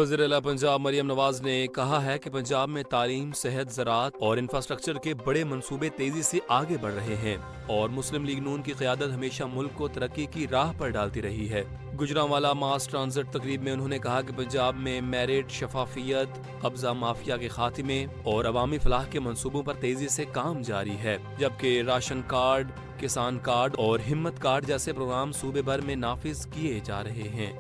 वज़ीर आला पंजाब मरियम नवाज ने कहा है कि पंजाब में तालीम, सेहत, ज़राअत और इंफ्रास्ट्रक्चर के बड़े मंसूबे तेजी से आगे बढ़ रहे हैं और मुस्लिम लीग नून की क़यादत हमेशा मुल्क को तरक्की की राह पर डालती रही है। गुजरांवाला मास ट्रांजिट तकरीब में उन्होंने कहा कि पंजाब में मेरिट, शफाफियत, कब्जा माफिया के खात्मे और अवामी फलाह के मंसूबों पर तेजी से काम जारी है, जबकि राशन कार्ड, किसान कार्ड और हिम्मत कार्ड जैसे प्रोग्राम सूबे भर में नाफिज किए जा रहे हैं।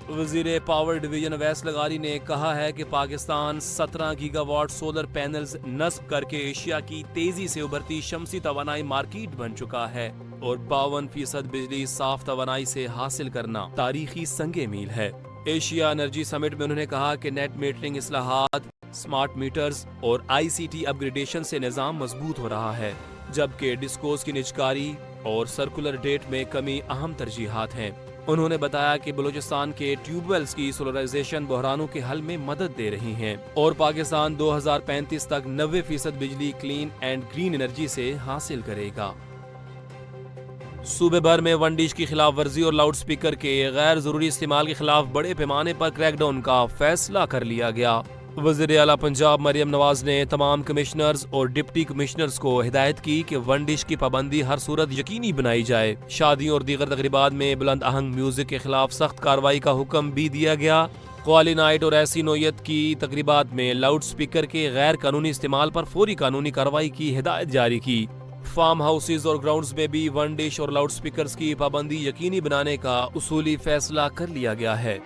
वज़ीर पावर डिवीजन अवैस लगारी ने कहा है कि पाकिस्तान 17 गीगावाट सोलर पैनल्स नस्ब करके एशिया की तेजी से उभरती शमसी तवानाई मार्केट बन चुका है और 52% बिजली साफ तवानाई से हासिल करना तारीखी संगे मील है। एशिया एनर्जी समिट में उन्होंने कहा कि नेट मीटरिंग इस्लाहात, स्मार्ट मीटर्स और ICT अपग्रेडेशन से निज़ाम मजबूत हो रहा है, जबकि डिस्कोस की निजकारी और सर्कुलर डेट में कमी अहम तरजीहात हैं। उन्होंने बताया कि बलूचिस्तान के ट्यूबवेल्स की सोलराइजेशन बहरानों के हल में मदद दे रही हैं और पाकिस्तान 2035 तक 90% बिजली क्लीन एंड ग्रीन एनर्जी से हासिल करेगा। सूबे भर में वंडिश की खिलाफ वर्जी और लाउड स्पीकर के गैर जरूरी इस्तेमाल के खिलाफ बड़े पैमाने पर क्रैकडाउन का फैसला कर लिया गया। वज़ीर आला पंजाब मरियम नवाज ने तमाम कमिश्नर्स और डिप्टी कमिश्नर्स को हिदायत की कि वंडिश की पाबंदी हर सूरत यकीनी बनाई जाए। शादियों और दीगर तकरीबात में बुलंद आहंग म्यूजिक के खिलाफ सख्त कार्रवाई का हुक्म भी दिया गया। क़वाली नाइट और ऐसी नोयत की तकरीबात में लाउड स्पीकर के गैर कानूनी इस्तेमाल पर फौरी कानूनी कार्रवाई की हिदायत जारी की। फार्म हाउसेज और ग्राउंड्स में भी वंडिश और लाउड स्पीकर्स की पाबंदी यकीनी बनाने का उसूली फैसला कर लिया गया है।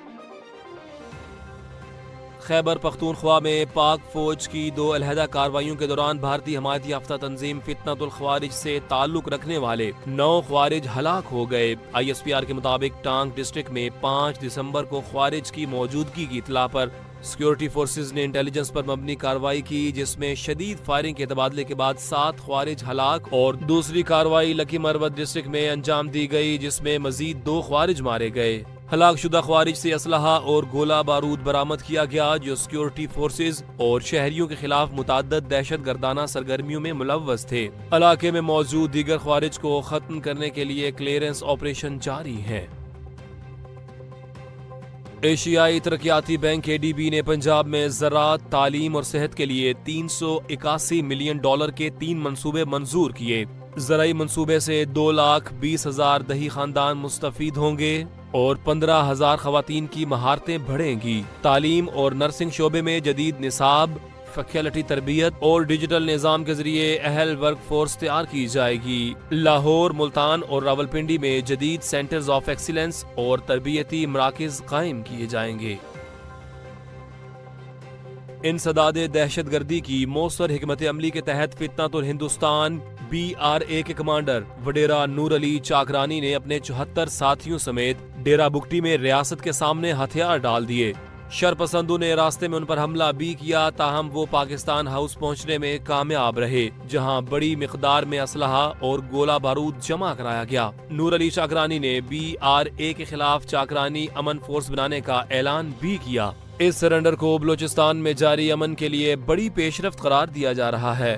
खैबर पख्तूनख्वा में पाक फौज की 2 अलहदा कार्रवाइयों के दौरान भारतीय हमायत याफ्ता तंजीम फितनतुल ख्वारिज से ताल्लुक रखने वाले 9 ख्वारिज हलाक हो गए। ISPR के मुताबिक टांग डिस्ट्रिक्ट में 5 दिसंबर को ख्वारिज की मौजूदगी की इत्तला पर सिक्योरिटी फोर्सेज ने इंटेलिजेंस पर मबनी कार्रवाई की, जिसमें शदीद फायरिंग के तबादले के बाद 7 ख्वारिज हलाक और दूसरी कार्रवाई लकी मरवत डिस्ट्रिक्ट में अंजाम दी गई, जिसमें मजीद 2 ख्वारिज मारे गए। हलाक शुदा ख्वारिज से असलहा और गोला बारूद बरामद किया गया, जो सिक्योरिटी फोर्सेज और शहरियों के खिलाफ मुतअद्दिद दहशत गर्दाना सरगर्मियों में मुलव्वस थे। इलाके में मौजूद दीगर ख्वारिज को खत्म करने के लिए क्लियरेंस ऑपरेशन जारी है। एशियाई तरक्याती बैंक ADB ने पंजाब में ज़राअत, तालीम और सेहत के लिए $381 मिलियन के 3 मंसूबे मंजूर किए। ज़राई मंसूबे से 2,20,000 दही खानदान मुस्तफीद होंगे और 15,000 खवातीन की महारतें बढ़ेंगी। तालीम और नर्सिंग शोबे में जदीद निसाब, फैकल्टी तरबियत और डिजिटल निज़ाम के जरिए अहल वर्क फोर्स तैयार की जाएगी। लाहौर, मुल्तान और रावलपिंडी में जदीद सेंटर्स ऑफ एक्सीलेंस और तरबियती मराकज़ कायम किए जाएंगे। इंसदाद दहशत गर्दी की मौसर हिकमत अमली के तहत फितनतुल हिंदुस्तान BRA के कमांडर वडेरा नूर अली चाकरानी ने अपने 74 साथियों समेत डेरा बुगटी में रियासत के सामने हथियार डाल दिए। शरपसंदों ने रास्ते में उन पर हमला भी किया, ताहम वो पाकिस्तान हाउस पहुंचने में कामयाब रहे, जहां बड़ी मिकदार में असलहा और गोला बारूद जमा कराया गया। नूर अली चाकरानी ने BRA के खिलाफ चाकरानी अमन फोर्स बनाने का ऐलान भी किया। इस सरेंडर को बलूचिस्तान में जारी अमन के लिए बड़ी पेशरफ्त करार दिया जा रहा है।